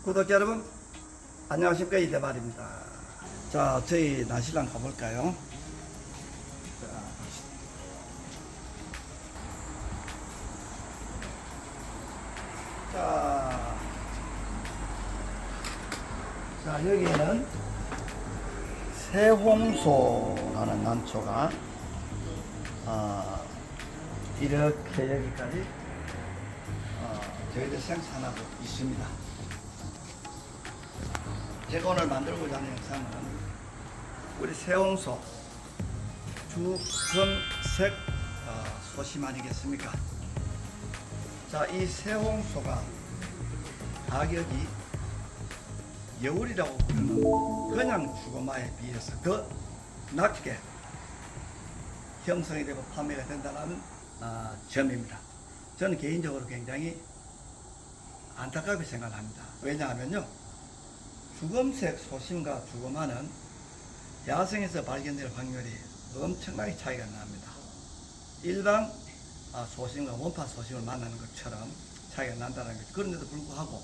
구독자 여러분, 안녕하십니까. 이대발입니다. 자, 저희 낚시랑 가볼까요? 자, 여기는 새홍소라는 난초가 이렇게 여기까지 저희들 생산하고 있습니다. 제가 오늘 만들고자 하는 영상은 우리 새홍소 주근색 소심 아니겠습니까? 자, 이 새홍소가 가격이 여울이라고 부르는 그냥 주고마에 비해서 더 낮게 형성이 되고 판매가 된다는 점입니다. 저는 개인적으로 굉장히 안타깝게 생각합니다. 왜냐하면요, 주검색 소심과 주고마는 야생에서 발견될 확률이 엄청나게 차이가 납니다. 일반 소심과 원파 소심을 만나는 것처럼 차이가 난다는 거죠. 그런데도 불구하고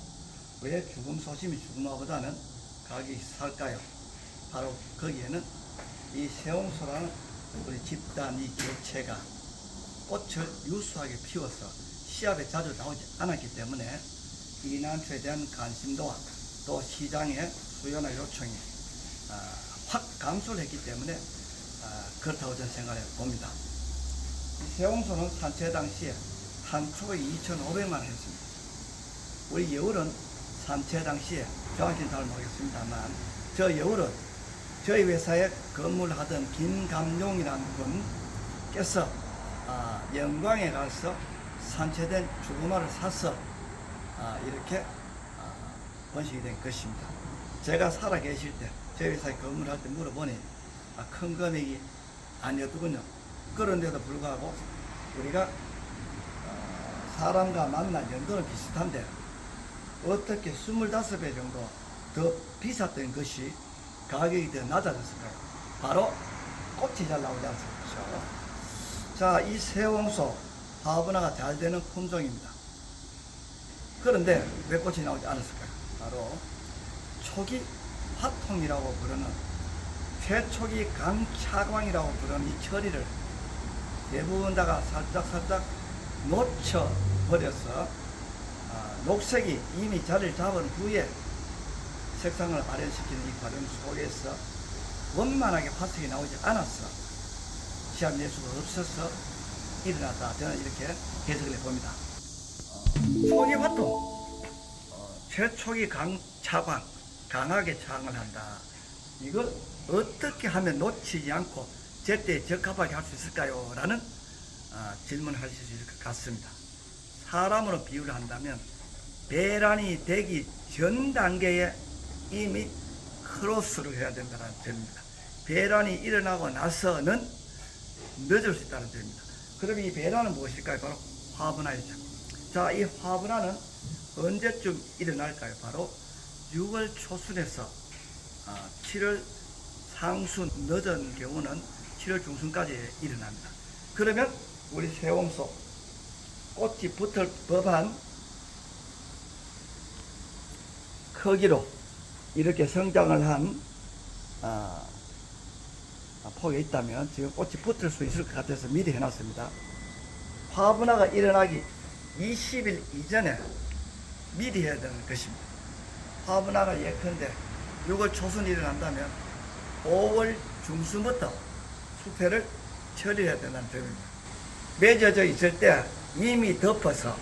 왜 주금 소심이 주고마보다는 가격이 살까요? 바로 거기에는 이 새홍소라는 우리 집단 이 개체가 꽃을 유수하게 피워서 시합에 자주 나오지 않았기 때문에 이 난초에 대한 관심도와 또 시장의 수요나 요청이 확 감소를 했기 때문에 그렇다고 저는 생각해 봅니다. 이 새홍소는 산채 당시에 한 초에 2,500만 원 했습니다. 우리 여울은 산채 당시에 정확히는 잘 모르겠습니다만 저 여울은 저희 회사에 근무를 하던 김감용이라는 분께서 영광에 가서 산채된 주구마를 사서 이렇게 번식이 된 것입니다. 제가 살아 계실 때 저희 회사에 근무를 할 때 물어보니 큰 금액이 아니었더군요. 그런데도 불구하고 우리가 사람과 만난 연도는 비슷한데 어떻게 25배 정도 더 비쌌던 것이 가격이 더 낮아졌을까요? 바로 꽃이 잘 나오지 않습니까? 자, 이 새홍소 화분화가 잘 되는 품종입니다. 그런데 왜 꽃이 나오지 않았을까요? 바로 초기 화통이라고 부르는 최초기 강차광이라고 부르는 이 처리를 대부분 다가 살짝 놓쳐버려서 녹색이 이미 자리를 잡은 후에 색상을 발현시키는 이 과정 속에서 원만하게 화색이 나오지 않았어 시합 예수가 없어서 일어났다. 저는 이렇게 해석을 해봅니다. 초기 화통, 최초기 강차광, 강하게 차광을 한다. 이걸 어떻게 하면 놓치지 않고 제때 적합하게 할 수 있을까요? 라는 질문을 하실 수 있을 것 같습니다. 사람으로 비유를 한다면 배란이 되기 전 단계에 이미 크로스를 해야 된다는 점입니다. 배란이 일어나고 나서는 늦을 수 있다는 점입니다. 그럼 이 배란은 무엇일까요? 바로 화분화이죠. 자, 이 화분화는 언제쯤 일어날까요? 바로 6월 초순에서 7월 상순 늦은 경우는 7월 중순까지 일어납니다. 그러면 우리 새홍소 꽃이 붙을 법한 크기로 이렇게 성장을 한 폭이 있다면 지금 꽃이 붙을 수 있을 것 같아서 미리 해놨습니다. 화분화가 일어나기 20일 이전에 미리 해야 되는 것입니다. 화분화가 예컨대 6월 초순 일어난다면 5월 중순부터 수태를 처리해야 된다는 점입니다. 맺어져 있을 때 이미 덮어서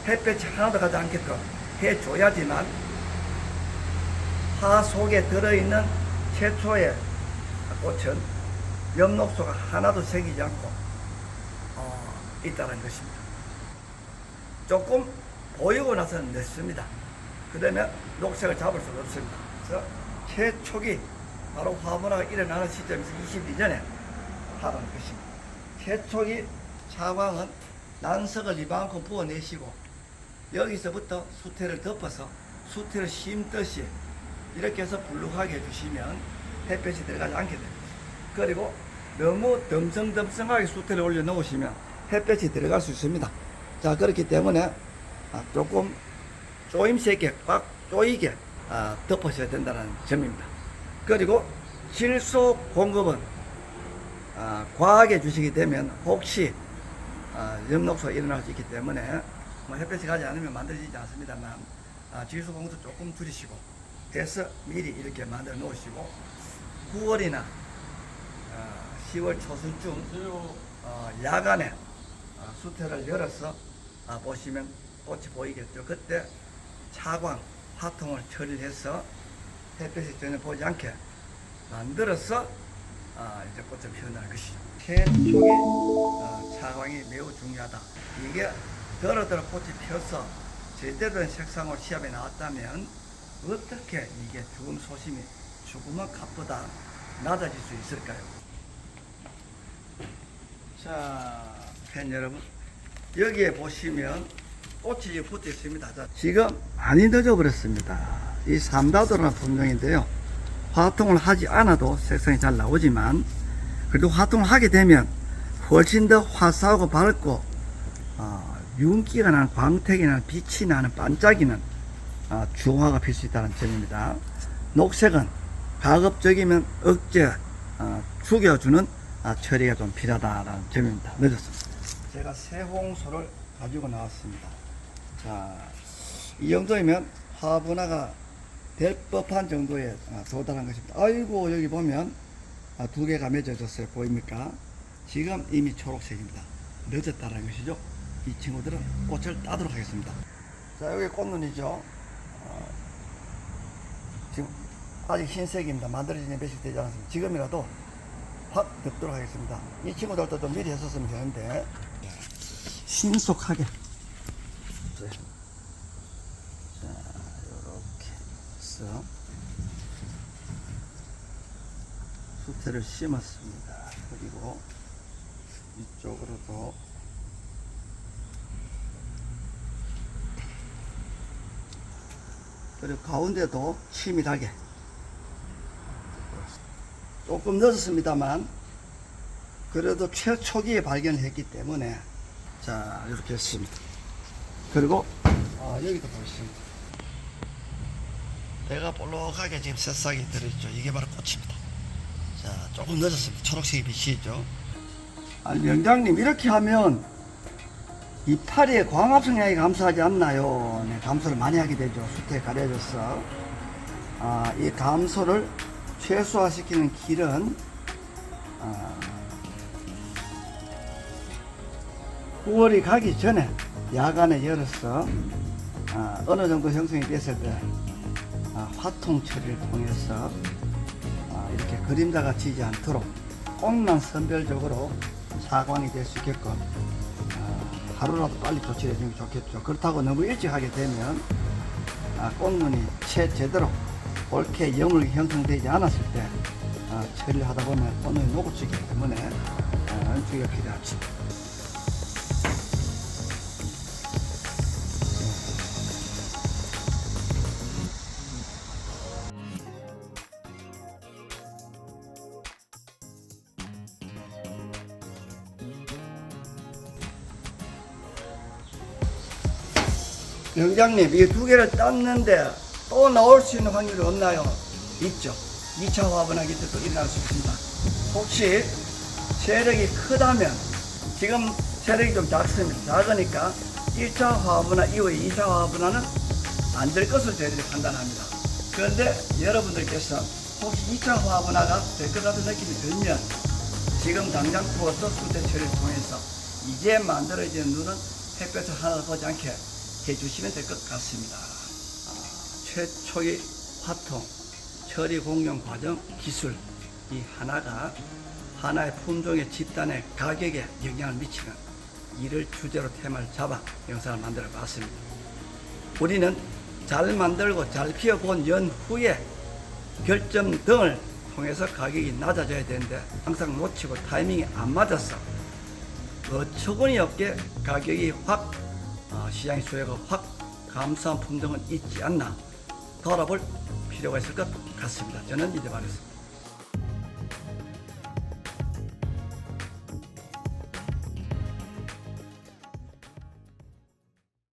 햇볕이 하나도 가지 않게끔 해줘야지만 화 속에 들어있는 최초의 꽃은 엽록소가 하나도 생기지 않고 있다는 것입니다. 조금 보이고 나서는 늦습니다. 그러면 녹색을 잡을 수가 없습니다. 그래서 최초기 바로 화분화가 일어나는 시점에서 20일 이전에 하라는 것입니다. 최초기 차광은 난석을 이만큼 부어내시고 여기서부터 수태를 덮어서 수태를 심듯이 이렇게 해서 불룩하게 해주시면 햇볕이 들어가지 않게 됩니다. 그리고 너무 덤성덤성하게 수태를 올려놓으시면 햇볕이 들어갈 수 있습니다. 자, 그렇기 때문에 조금 조임새 있게 꽉 조이게 덮으셔야 된다는 점입니다. 그리고 질소 공급은 과하게 주시게 되면 혹시 엽록소가 일어날 수 있기 때문에 뭐 햇볕이 가지 않으면 만들어지지 않습니다만 질소 공급도 조금 줄이시고 해서 미리 이렇게 만들어 놓으시고 9월이나 10월 초순쯤 야간에 수태를 열어서 보시면 꽃이 보이겠죠. 그때 차광, 화통을 처리해서 햇볕이 전혀 보지 않게 만들어서 이제 꽃을 피운다는 것이죠. 최초의 차광이 매우 중요하다. 이게 더러더러 꽃이 펴서 제대로 된 색상으로 시합에 나왔다면 어떻게 이게 죽음 소심이 죽음의 값보다 낮아질 수 있을까요? 자, 팬 여러분, 여기에 보시면 꽃이 붙어 있습니다. 자, 지금 많이 늦어버렸습니다. 이 삼다도라는 품종인데요. 화통을 하지 않아도 색상이 잘 나오지만 그래도 화통을 하게 되면 훨씬 더 화사하고 밝고 윤기가 나는, 광택이 나는, 빛이 나는, 반짝이는 중화가 필 수 있다는 점입니다. 녹색은 가급적이면 억제 죽여주는 처리가 좀 필요하다는 점입니다. 늦었습니다. 제가 새홍소를 가지고 나왔습니다. 자, 이 정도이면 화분화가 될 법한 정도에 도달한 것입니다. 아이고, 여기 보면 두 개가 맺어졌어요. 보입니까? 지금 이미 초록색입니다. 늦었다는 것이죠. 이 친구들은 꽃을 따도록 하겠습니다. 자, 여기 꽃눈이죠. 지금 아직 흰색입니다. 만들어진 지 몇십 되지 않았습니다. 지금이라도 확 덮도록 하겠습니다. 이 친구들도 좀 미리 했었으면 되는데 신속하게. 자, 이렇게 해서 수태를 심었습니다. 그리고 이쪽으로도 그리고 가운데도 치밀하게 조금 늦었습니다만 그래도 최초기에 발견을 했기 때문에 자, 이렇게 했습니다. 그리고 여기도 보시면 배가 볼록하게 지금 새싹이 들어있죠. 이게 바로 꽃입니다. 자, 조금 늦었습니다. 초록색이 비치죠. 명장님, 이렇게 하면 이파리에 광합성량이 감소하지 않나요? 네, 감소를 많이 하게 되죠. 수태에 가려져서 이 감소를 최소화시키는 길은 9월이 가기 전에 야간에 열어서 어느 정도 형성이 됐을 때 화통 처리를 통해서 이렇게 그림자가 지지 않도록 꽃만 선별적으로 사광이 될 수 있게끔 하루라도 빨리 조치해 주는 게 좋겠죠. 그렇다고 너무 일찍 하게 되면 꽃눈이 제대로 옳게 여물이 형성되지 않았을 때 처리를 하다 보면 꽃눈이 녹아지기 때문에 주의가 필요하죠. 명장님, 이 두 개를 땄는데 또 나올 수 있는 확률이 없나요? 있죠. 2차 화분하기 때도 일어날 수 있습니다. 혹시 세력이 크다면, 지금 세력이 좀 작습니다. 작으니까 1차 화분화 이후에 2차 화분화는 안 될 것으로 저희들이 판단합니다. 그런데 여러분들께서 혹시 2차 화분화가 될 것 같은 느낌이 들면 지금 당장 부어서 수대 처리를 통해서 이제 만들어지는 눈은 햇볕을 하나도 보지 않게 해주시면 될 것 같습니다. 최초의 화통, 처리 공정 과정, 기술 이 하나가 하나의 품종의 집단의 가격에 영향을 미치는 이를 주제로 테마를 잡아 영상을 만들어 봤습니다. 우리는 잘 만들고 잘 피워본 연후에 결점 등을 통해서 가격이 낮아져야 되는데 항상 놓치고 타이밍이 안 맞아서 어처구니 없게 가격이 확 시장의 수요가 확 감소한 품종은 있지 않나 돌아볼 필요가 있을 것 같습니다. 저는 이제 말했습니다.